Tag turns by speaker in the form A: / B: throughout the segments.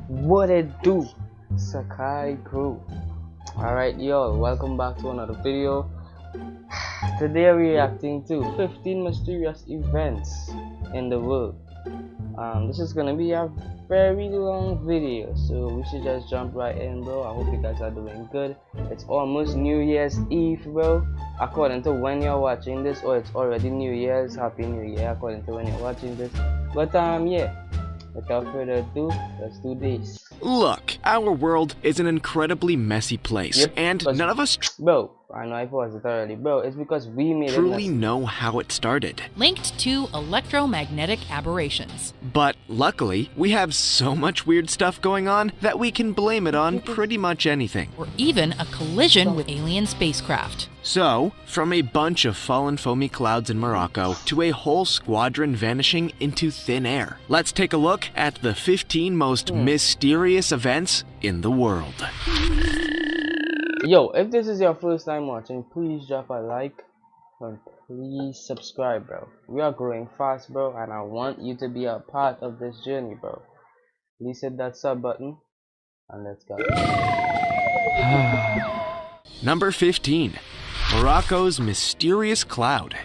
A: What it do, Sakai crew? Alright, yo, welcome back to another video. Today we're reacting to 15 mysterious events in the world. This is gonna be a very long video, so we should just jump right in, bro. I hope you guys are doing good. It's almost New Year's Eve, bro, according to when you're watching this, or it's already New Year's. Happy New Year according to when you're watching this. But yeah, without further ado, let's do this.
B: Look, our world is an incredibly messy place, and none of us
A: Bro, I know I paused it already, bro. It's because we made
B: truly
A: it
B: know how it started.
C: Linked to electromagnetic aberrations.
B: But luckily, we have so much weird stuff going on that we can blame it on pretty much anything.
C: Or even a collision with alien spacecraft.
B: So, from a bunch of fallen foamy clouds in Morocco to a whole squadron vanishing into thin air, let's take a look at the 15 most mysterious events in the world.
A: Yo, if this is your first time watching, please drop a like and please subscribe, bro. We are growing fast, bro, and I want you to be a part of this journey, bro. Please hit that sub button and let's go.
B: Number 15. Morocco's mysterious cloud.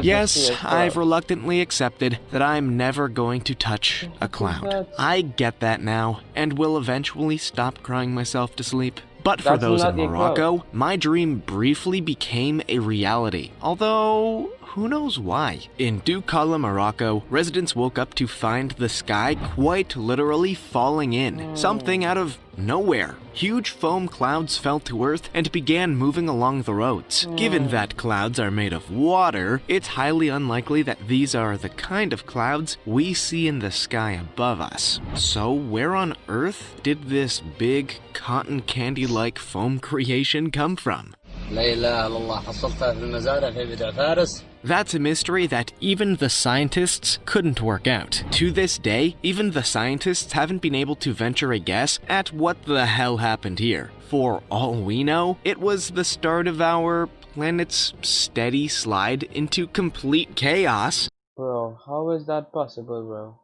B: Yes, I've reluctantly accepted that I'm never going to touch a cloud. I get that now, and will eventually stop crying myself to sleep. But for those in Morocco, my dream briefly became a reality, although who knows why. In Douala, Morocco, residents woke up to find the sky quite literally falling in, something out of nowhere. Huge foam clouds fell to earth and began moving along the roads. Given that clouds are made of water, it's highly unlikely that these are the kind of clouds we see in the sky above us. So where on earth did this big, cotton candy-like foam creation come from? That's a mystery that even the scientists couldn't work out. To this day, even the scientists haven't been able to venture a guess at what the hell happened here. For all we know, it was the start of our planet's steady slide into complete chaos.
A: Bro, how is that possible, bro?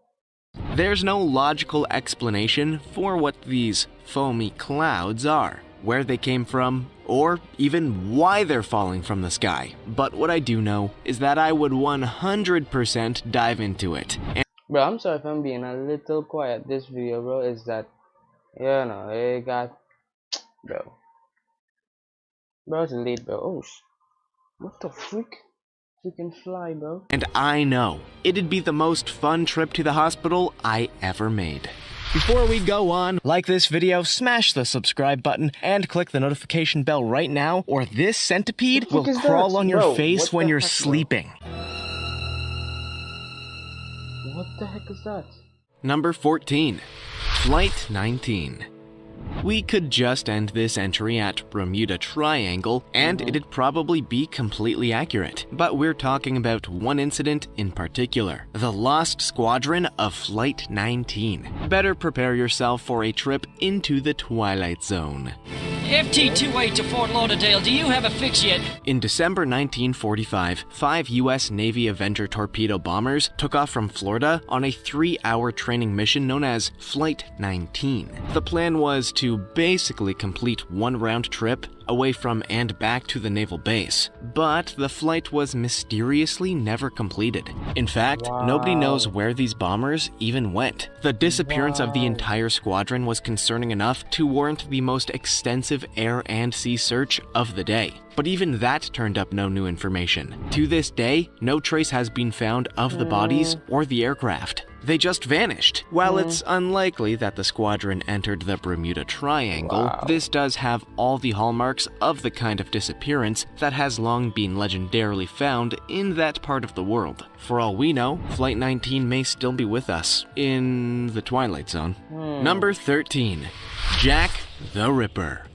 B: There's no logical explanation for what these foamy clouds are, where they came from, or even why they're falling from the sky. But what I do know is that I would 100% dive into it.
A: Bro, I'm sorry if I'm being a little quiet this video, bro. Is that, you know, it got, bro, it's late, bro. Oh, what the freak? Freaking fly, bro.
B: And I know, it'd be the most fun trip to the hospital I ever made. Before we go on, like this video, smash the subscribe button, and click the notification bell right now, or this centipede will crawl on your face when you're sleeping.
A: What the heck is that?
B: Number 14. Flight 19. We could just end this entry at Bermuda Triangle, and it'd probably be completely accurate. But we're talking about one incident in particular, the lost squadron of Flight 19. Better prepare yourself for a trip into the Twilight Zone.
D: FT-28 to Fort Lauderdale, do you have a fix yet?
B: In December 1945, 5 U.S. Navy Avenger torpedo bombers took off from Florida on a 3-hour training mission known as Flight 19. The plan was to basically complete one round trip away from and back to the naval base, but the flight was mysteriously never completed. In fact, nobody knows where these bombers even went. The disappearance of the entire squadron was concerning enough to warrant the most extensive air and sea search of the day. But even that turned up no new information. To this day, no trace has been found of the bodies or the aircraft. They just vanished. While it's unlikely that the squadron entered the Bermuda Triangle, this does have all the hallmarks of the kind of disappearance that has long been legendarily found in that part of the world. For all we know, Flight 19 may still be with us in the Twilight Zone. Number 13. Jack the Ripper.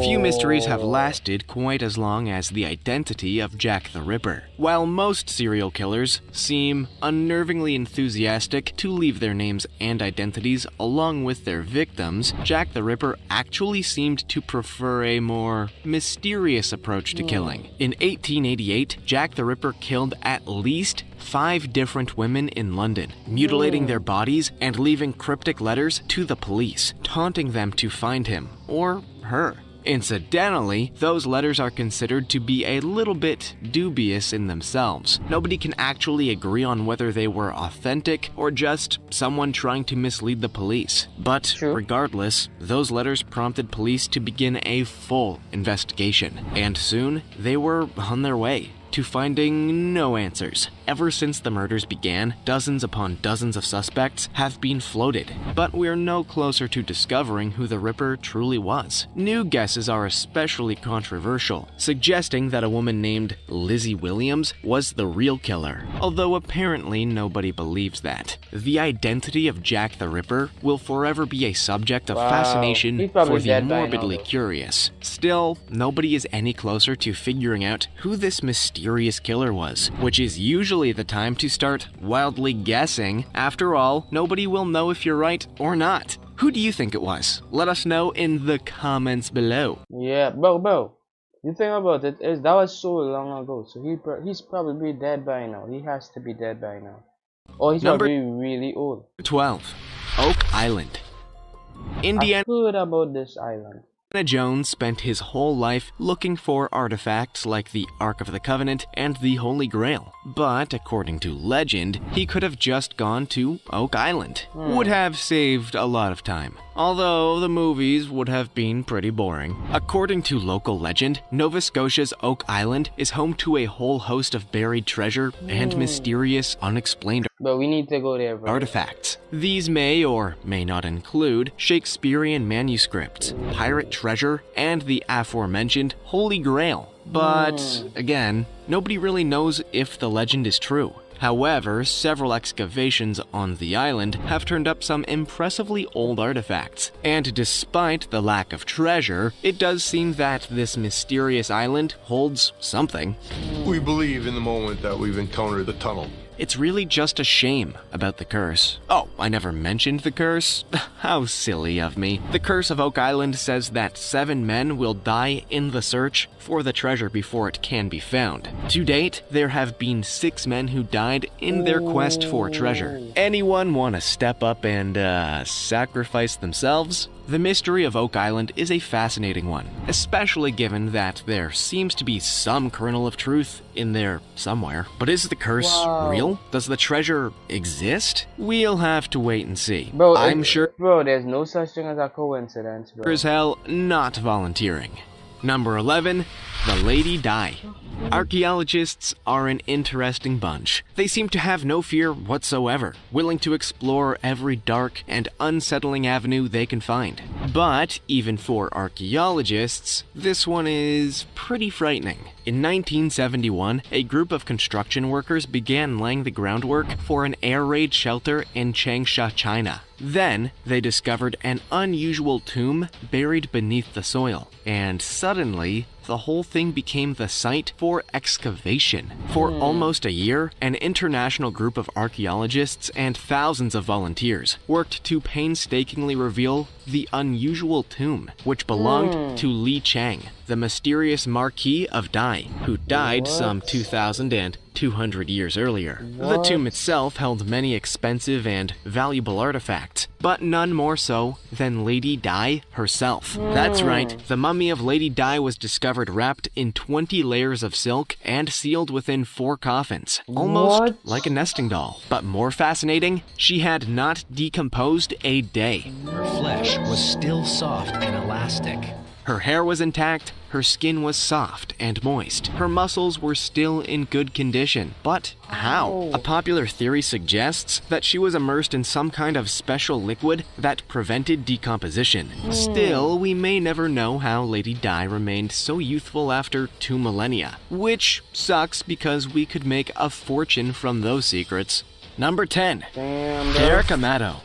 B: Few mysteries have
A: Oh.
B: lasted quite as long as the identity of Jack the Ripper. While most serial killers seem unnervingly enthusiastic to leave their names and identities along with their victims, Jack the Ripper actually seemed to prefer a more mysterious approach to killing. In 1888, Jack the Ripper killed at least 5 different women in London, mutilating their bodies and leaving cryptic letters to the police, taunting them to find him or her. Incidentally, those letters are considered to be a little bit dubious in themselves. Nobody can actually agree on whether they were authentic or just someone trying to mislead the police. But
A: True.
B: regardless, those letters prompted police to begin a full investigation, and soon they were on their way to finding no answers. Ever since the murders began, dozens upon dozens of suspects have been floated, but we're no closer to discovering who the Ripper truly was. New guesses are especially controversial, suggesting that a woman named Lizzie Williams was the real killer, although apparently nobody believes that. The identity of Jack the Ripper will forever be a subject of
A: Wow.
B: fascination
A: He's probably
B: for the
A: dead by now,
B: morbidly
A: though.
B: curious. Still, nobody is any closer to figuring out who this mysterious killer was, which is usually the time to start wildly guessing. After all, nobody will know if you're right or not. Who do you think it was? Let us know in the comments below.
A: Yeah, bro. The thing about it is that was so long ago, so he's probably dead by now. He has to be dead by now. Or he's
B: Number
A: probably really old.
B: 12. Oak Island. Indiana
A: I've heard about this island.
B: Jones spent his whole life looking for artifacts like the Ark of the Covenant and the Holy Grail. But according to legend, he could have just gone to Oak Island. Would have saved a lot of time, although the movies would have been pretty boring. According to local legend, Nova Scotia's Oak Island is home to a whole host of buried treasure and mysterious, unexplained
A: But we need to go there, bro.
B: artifacts. These may or may not include Shakespearean manuscripts, pirate treasure, and the aforementioned Holy Grail. But again, nobody really knows if the legend is true. However, several excavations on the island have turned up some impressively old artifacts, and despite the lack of treasure, it does seem that this mysterious island holds something.
E: We believe in the moment that we've encountered the tunnel.
B: It's really just a shame about the curse. Oh, I never mentioned the curse? How silly of me. The curse of Oak Island says that 7 men will die in the search for the treasure before it can be found. To date, there have been 6 men who died in their quest for treasure. Anyone want to step up and sacrifice themselves? The mystery of Oak Island is a fascinating one, especially given that there seems to be some kernel of truth in there somewhere. But is the curse real? Does the treasure exist? We'll have to wait and see.
A: Bro,
B: I'm sure
A: Bro, there's no such thing as a coincidence, bro.
B: as hell not volunteering. Number 11, the Lady Di. Archaeologists are an interesting bunch. They seem to have no fear whatsoever, willing to explore every dark and unsettling avenue they can find. But even for archaeologists, this one is pretty frightening. In 1971, a group of construction workers began laying the groundwork for an air raid shelter in Changsha, China. Then, they discovered an unusual tomb buried beneath the soil, and suddenly, the whole thing became the site for excavation. For almost a year, an international group of archaeologists and thousands of volunteers worked to painstakingly reveal the unusual tomb, which belonged to Li Chang, the mysterious Marquis of Dai, who died some 2,200 years earlier. The tomb itself held many expensive and valuable artifacts, but none more so than Lady Di herself. That's right, the mummy of Lady Di was discovered wrapped in 20 layers of silk and sealed within 4 coffins, almost like a nesting doll. But more fascinating, she had not decomposed a day.
D: Her flesh was still soft and elastic.
B: Her hair was intact, her skin was soft and moist. Her muscles were still in good condition. But how? A popular theory suggests that she was immersed in some kind of special liquid that prevented decomposition. Still, we may never know how Lady Di remained so youthful after 2 millennia, which sucks because we could make a fortune from those secrets. Number 10.
A: Damn, bro.
B: Erika Meadow.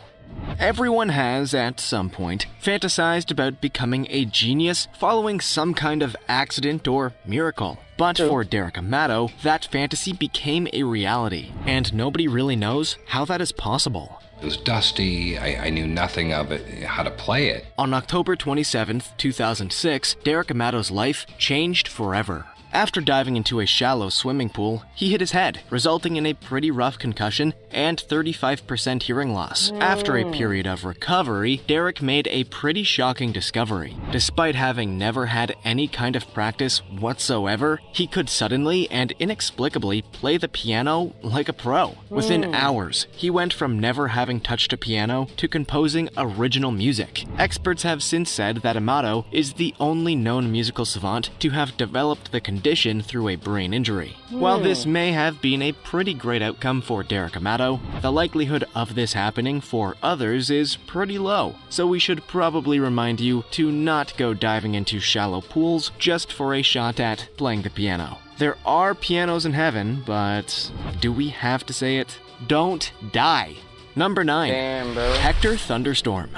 B: Everyone has, at some point, fantasized about becoming a genius following some kind of accident or miracle. But for Erika Meadow, that fantasy became a reality, and nobody really knows how that is possible.
F: It was dusty, I knew nothing of it, how to play it.
B: On October 27, 2006, Erika Meadow's life changed forever. After diving into a shallow swimming pool, he hit his head, resulting in a pretty rough concussion and 35% hearing loss. After a period of recovery, Derek made a pretty shocking discovery. Despite having never had any kind of practice whatsoever, he could suddenly and inexplicably play the piano like a pro. Within hours, he went from never having touched a piano to composing original music. Experts have since said that Meadow is the only known musical savant to have developed the condition through a brain injury. While this may have been a pretty great outcome for Erika Meadow, the likelihood of this happening for others is pretty low, so we should probably remind you to not go diving into shallow pools just for a shot at playing the piano. There are pianos in heaven, but do we have to say it? Don't die. Number 9.
A: Damn, bro.
B: Hector Thunderstorm.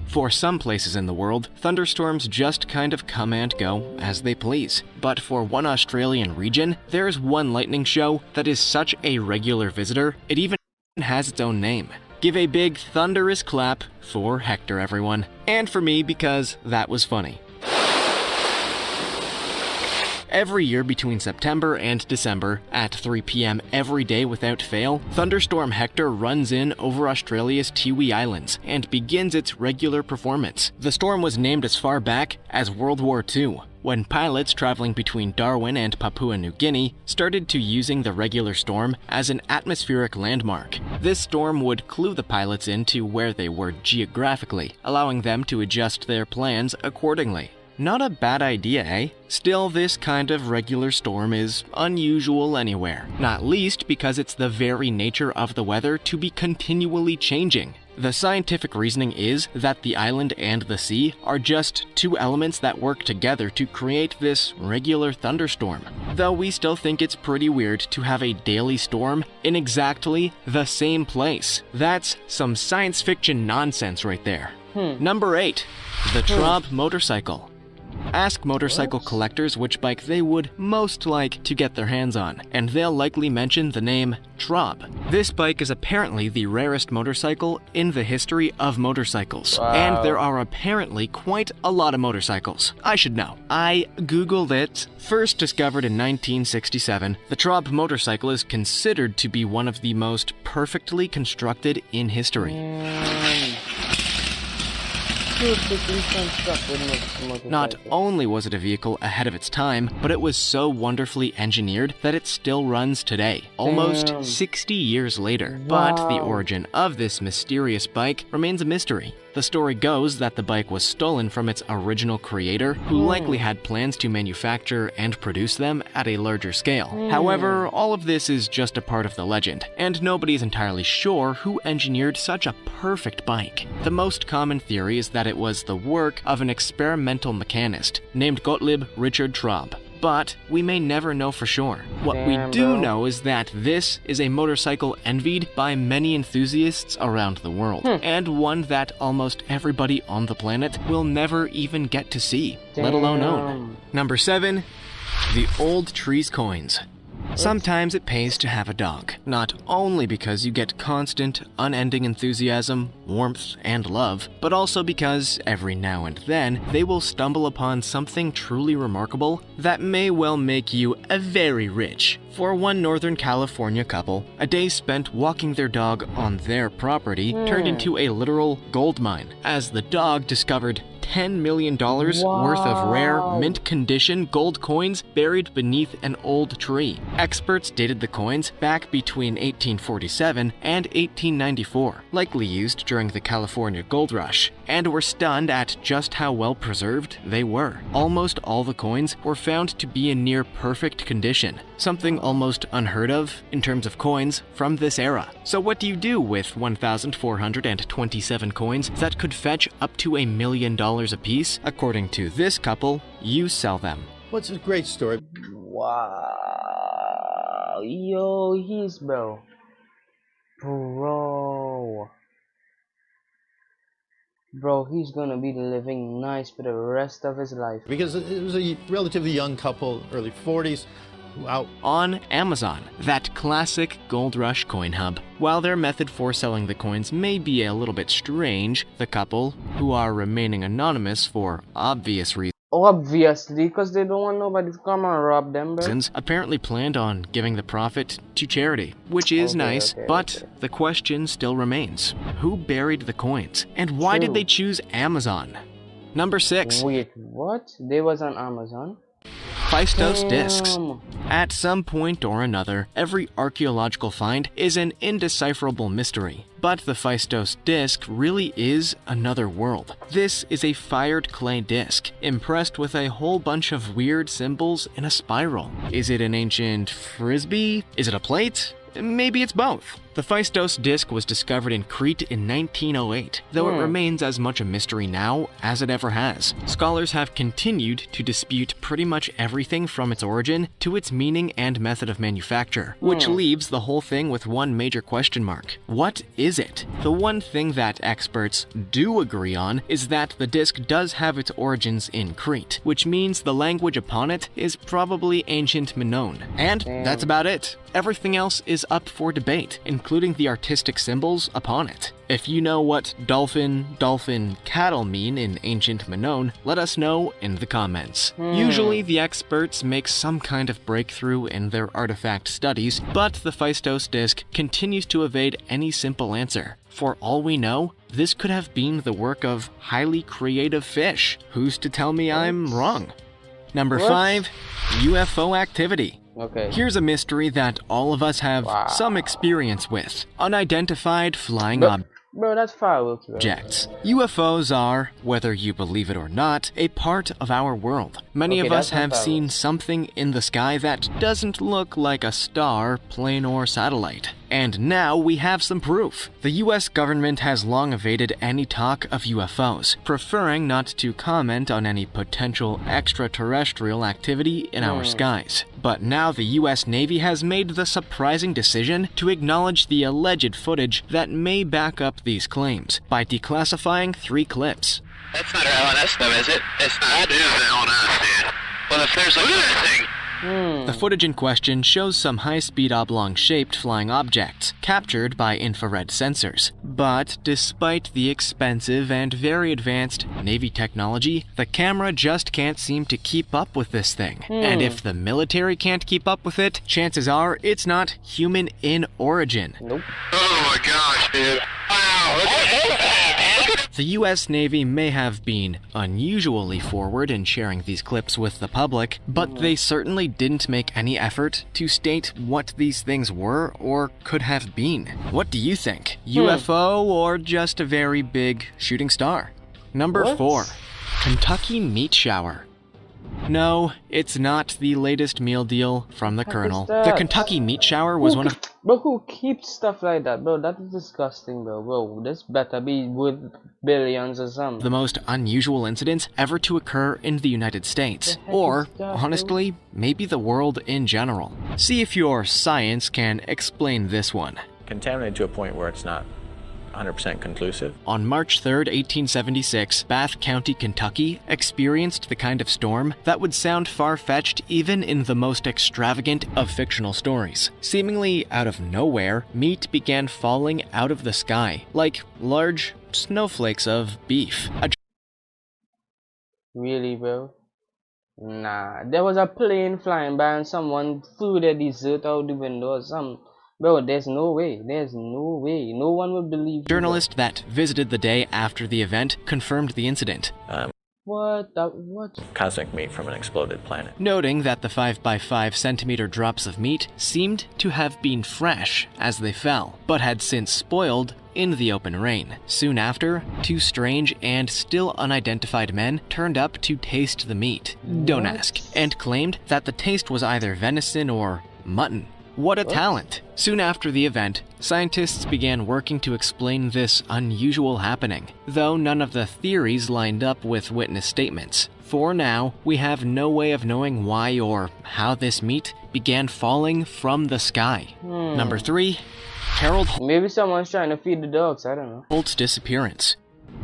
B: For some places in the world, thunderstorms just kind of come and go as they please. But for one Australian region, there is one lightning show that is such a regular visitor, it even has its own name. Give a big thunderous clap for Hector, everyone. And for me, because that was funny. Every year between September and December, at 3 p.m. every day without fail, Thunderstorm Hector runs in over Australia's Tiwi Islands and begins its regular performance. The storm was named as far back as World War II, when pilots traveling between Darwin and Papua New Guinea started to using the regular storm as an atmospheric landmark. This storm would clue the pilots into where they were geographically, allowing them to adjust their plans accordingly. Not a bad idea, eh? Still, this kind of regular storm is unusual anywhere, not least because it's the very nature of the weather to be continually changing. The scientific reasoning is that the island and the sea are just two elements that work together to create this regular thunderstorm, though we still think it's pretty weird to have a daily storm in exactly the same place. That's some science fiction nonsense right there. Number 8. The Trob Motorcycle. Ask motorcycle collectors which bike they would most like to get their hands on, and they'll likely mention the name Trob. This bike is apparently the rarest motorcycle in the history of motorcycles, and there are apparently quite a lot of motorcycles. I should know. I googled it. First discovered in 1967, the Trob motorcycle is considered to be one of the most perfectly constructed in history. Not only was it a vehicle ahead of its time, but it was so wonderfully engineered that it still runs today, almost 60 years later. But the origin of this mysterious bike remains a mystery. The story goes that the bike was stolen from its original creator, who likely had plans to manufacture and produce them at a larger scale. However, all of this is just a part of the legend, and nobody is entirely sure who engineered such a perfect bike. The most common theory is that it was the work of an experimental mechanist named Gottlieb Richard Trob, but we may never know for sure. What we do know is that this is a motorcycle envied by many enthusiasts around the world, and one that almost everybody on the planet will never even get to see, let alone own. Number 7. The Old Trees Coins. Sometimes it pays to have a dog, not only because you get constant, unending enthusiasm, warmth, and love, but also because every now and then they will stumble upon something truly remarkable that may well make you very rich. For one Northern California couple, a day spent walking their dog on their property turned into a literal gold mine, as the dog discovered $10 million worth of rare, mint-condition gold coins buried beneath an old tree. Experts dated the coins back between 1847 and 1894, likely used during the California Gold Rush, and were stunned at just how well preserved they were. Almost all the coins were found to be in near perfect condition, something almost unheard of in terms of coins from this era. So what do you do with 1,427 coins that could fetch up to $1 million a piece? According to this couple, you sell them.
E: What's a great story?
A: Wow. Yo, he's bro. bro, he's gonna be living nice for the rest of his life.
G: Because it was a relatively young couple, early 40s, who out
B: On Amazon, that classic gold rush coin hub. While their method for selling the coins may be a little bit strange, the couple, who are remaining anonymous for obvious reasons,
A: Obviously, because they don't want nobody to come and rob them, bro.
B: apparently planned on giving the profit to charity, which is nice, but the question still remains. Who buried the coins? And why did they choose Amazon? Number 6.
A: Wait, what? They was on Amazon?
B: Phaistos discs. At some point or another, every archaeological find is an indecipherable mystery. But the Phaistos disc really is another world. This is a fired clay disc, impressed with a whole bunch of weird symbols in a spiral. Is it an ancient frisbee? Is it a plate? Maybe it's both. The Phaistos disc was discovered in Crete in 1908, though it remains as much a mystery now as it ever has. Scholars have continued to dispute pretty much everything from its origin to its meaning and method of manufacture, which leaves the whole thing with one major question mark. What is it? The one thing that experts do agree on is that the disc does have its origins in Crete, which means the language upon it is probably ancient Minoan. And that's about it. Everything else is up for debate, including the artistic symbols upon it. If you know what dolphin, cattle mean in ancient Minoan, let us know in the comments. Usually the experts make some kind of breakthrough in their artifact studies, but the Phaistos disc continues to evade any simple answer. For all we know, this could have been the work of highly creative fish. Who's to tell me I'm wrong? Number 5, UFO Activity.
A: Okay.
B: Here's a mystery that all of us have some experience with. Unidentified flying
A: Bro, that's fireworks, bro.
B: objects. UFOs are, whether you believe it or not, a part of our world. Many of us have seen something in the sky that doesn't look like a star, plane, or satellite. And now we have some proof. The US government has long evaded any talk of UFOs, preferring not to comment on any potential extraterrestrial activity in our skies. But now the US Navy has made the surprising decision to acknowledge the alleged footage that may back up these claims by declassifying 3 clips.
H: That's not our LNS though, is it? It's not. It is the LNS, dude. Well, if there's like anything.
B: The footage in question shows some high-speed oblong-shaped flying objects captured by infrared sensors. But despite the expensive and very advanced Navy technology, the camera just can't seem to keep up with this thing. And if the military can't keep up with it, chances are it's not human in origin.
A: Nope.
H: Oh my gosh, dude. Wow, look at that, man.
B: The US Navy may have been unusually forward in sharing these clips with the public, but they certainly didn't make any effort to state what these things were or could have been. What do you think? UFO or just a very big shooting star? Number 4. Kentucky meat shower. No, it's not the latest meal deal from the Colonel. The Kentucky meat shower was one of...
A: Bro, who keeps stuff like that, bro? That is disgusting, bro. Bro, this better be worth billions or something.
B: The most unusual incidents ever to occur in the United States. Or, honestly, maybe the world in general. See if your science can explain this one.
I: Contaminated to a point where it's not 100% conclusive.
B: On March 3, 1876, Bath County, Kentucky experienced the kind of storm that would sound far-fetched even in the most extravagant of fictional stories. Seemingly out of nowhere, meat began falling out of the sky, like large snowflakes of beef.
A: Really, bro? Nah, there was a plane flying by and someone threw their dessert out the window or something. Bro, there's no way. There's no way. No one would believe you.
B: Journalist that visited the day after the event confirmed the incident.
A: What?
I: Cosmic meat from an exploded planet.
B: Noting that the 5x5 centimeter drops of meat seemed to have been fresh as they fell, but had since spoiled in the open rain. Soon after, 2 strange and still unidentified men turned up to taste the meat. Don't ask. And claimed that the taste was either venison or mutton. What a talent! Soon after the event, scientists began working to explain this unusual happening, though none of the theories lined up with witness statements. For now, we have no way of knowing why or how this meat began falling from the sky. Number 3. Harold
A: Maybe someone's trying to feed the dogs, I don't know.
B: Holt's disappearance.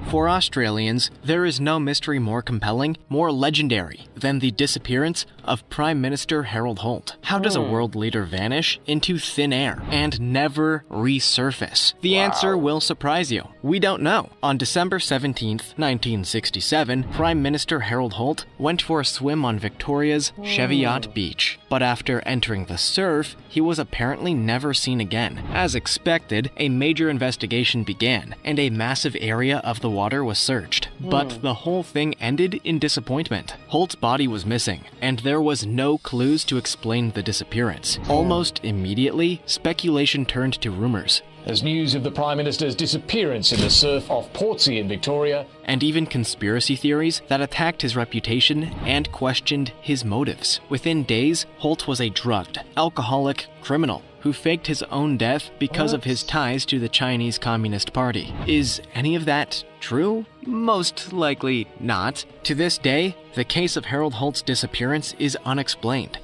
B: For Australians, there is no mystery more compelling, more legendary than the disappearance of Prime Minister Harold Holt. How does a world leader vanish into thin air and never resurface? The answer will surprise you. We don't know. On December 17th, 1967, Prime Minister Harold Holt went for a swim on Victoria's Cheviot Beach. But after entering the surf, he was apparently never seen again. As expected, a major investigation began, and a massive area of the water was searched. But the whole thing ended in disappointment. Holt's body was missing, and there was no clues to explain the disappearance. Almost immediately, speculation turned to rumors.
J: As news of the Prime Minister's disappearance in the surf off Portsea in Victoria,
B: and even conspiracy theories that attacked his reputation and questioned his motives. Within days, Holt was a drugged, alcoholic criminal who faked his own death because of his ties to the Chinese Communist Party. Is any of that true? Most likely not. To this day, the case of Harold Holt's disappearance is unexplained.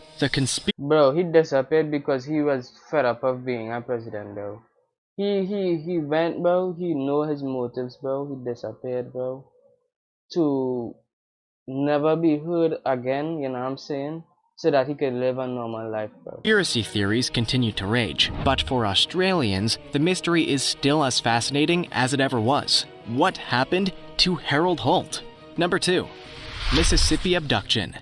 A: Bro, he disappeared because he was fed up of being a president, bro. He went, bro. He know his motives, bro. He disappeared, bro, to never be heard again, you know what I'm saying, so that he could live a normal life, bro.
B: Conspiracy theories continue to rage, but for Australians, the mystery is still as fascinating as it ever was. What happened to Harold Holt? Number 2. Mississippi Abduction.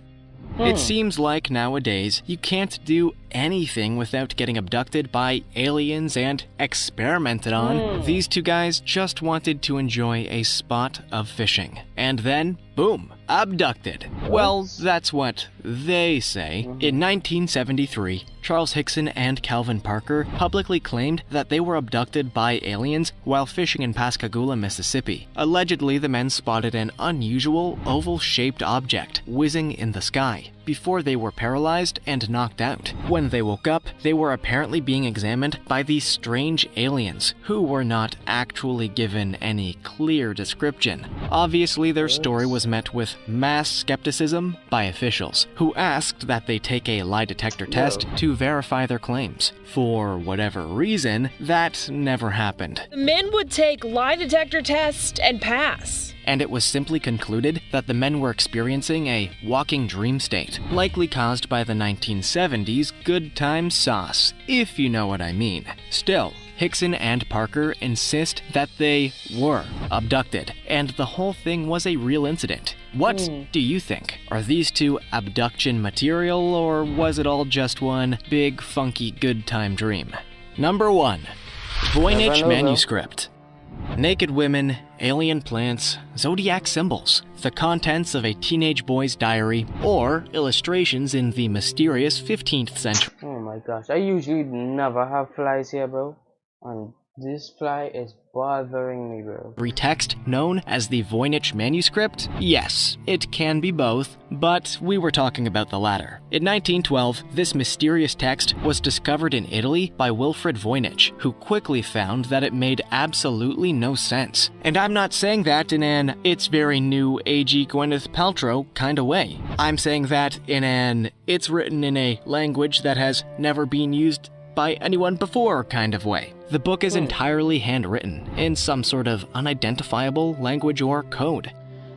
B: It seems like nowadays you can't do anything without getting abducted by aliens and experimented on. These two guys just wanted to enjoy a spot of fishing. And then, boom, abducted. Well, that's what they say. In 1973, Charles Hickson and Calvin Parker publicly claimed that they were abducted by aliens while fishing in Pascagoula, Mississippi. Allegedly, the men spotted an unusual oval-shaped object whizzing in the sky before they were paralyzed and knocked out. When they woke up, they were apparently being examined by these strange aliens, who were not actually given any clear description. Obviously, their story was met with mass skepticism by officials, who asked that they take a lie detector test to verify their claims. For whatever reason, that never happened.
K: The men would take lie detector tests and pass.
B: And it was simply concluded that the men were experiencing a walking dream state, likely caused by the 1970s good time sauce, if you know what I mean. Still, Hickson and Parker insist that they were abducted, and the whole thing was a real incident. What do you think? Are these two abduction material, or was it all just one big, funky, good time dream? Number 1. Voynich manuscript. Naked women, alien plants, zodiac symbols, the contents of a teenage boy's diary, or illustrations in the mysterious 15th century.
A: Oh my gosh, I usually never have flies here, bro, and this fly is bothering me, bro.
B: Text known as the Voynich manuscript? Yes, it can be both, but we were talking about the latter. In 1912, this mysterious text was discovered in Italy by Wilfrid Voynich, who quickly found that it made absolutely no sense. And I'm not saying that in an "it's very new agey Gwyneth Paltrow" kind of way. I'm saying that in an "it's written in a language that has never been used by anyone before" kind of way. The book is entirely handwritten in some sort of unidentifiable language or code.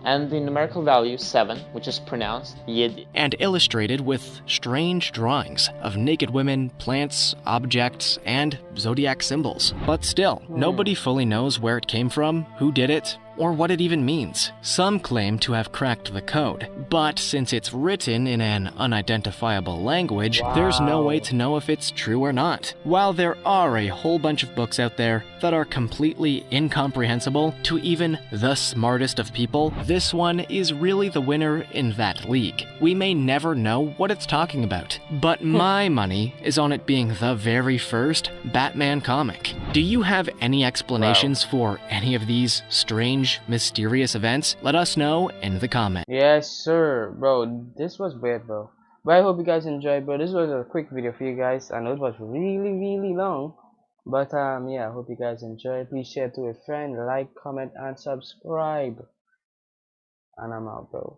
I: And the numerical value 7, which is pronounced Yid.
B: And illustrated with strange drawings of naked women, plants, objects, and zodiac symbols. But still, nobody fully knows where it came from, who did it, or what it even means. Some claim to have cracked the code, but since it's written in an unidentifiable language, there's no way to know if it's true or not. While there are a whole bunch of books out there that are completely incomprehensible to even the smartest of people, this one is really the winner in that league. We may never know what it's talking about, but my money is on it being the very first Batman comic. Do you have any explanations for any of these strange, mysterious events? Let us know in the comments.
A: Yes, sir, bro. This was weird, bro. But I hope you guys enjoyed, bro. This was a quick video for you guys. I know it was really long, but yeah, I hope you guys enjoyed. Please share to a friend, like, comment, and subscribe. And I'm out, bro.